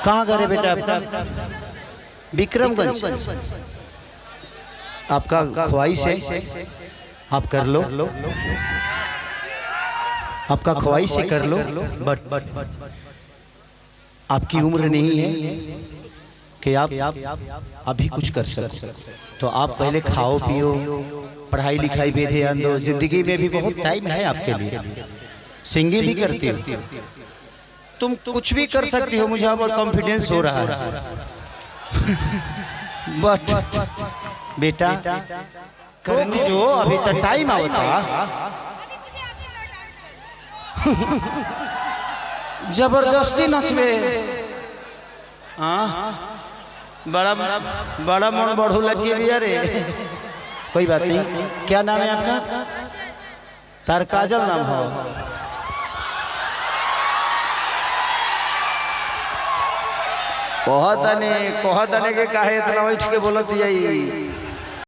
कहाँ घर है बेटा आपका? विक्रमगंज। आपका ख्वाहिश है आप कर लो, आपका ख्वाहिश है कर लो, बट आपकी उम्र नहीं है कि आप अभी कुछ कर सको। तो आप पहले खाओ पियो, पढ़ाई लिखाई पे ध्यान दो। जिंदगी में भी बहुत टाइम है आपके लिए। सिंगिंग भी करती हो, तुम कुछ भी कर सकती हो, मुझे अब कॉन्फिडेंस हो रहा है। बट बेटा कर जो, अभी तक टाइम आता। जबरदस्ती नचले। बड़ा बड़ा मन बढ़ू लगी भी। अरे कोई बात नहीं। क्या नाम है आपका? तार काजल नाम हो। कहतने के काहे इतना बैठ के बोलत यही।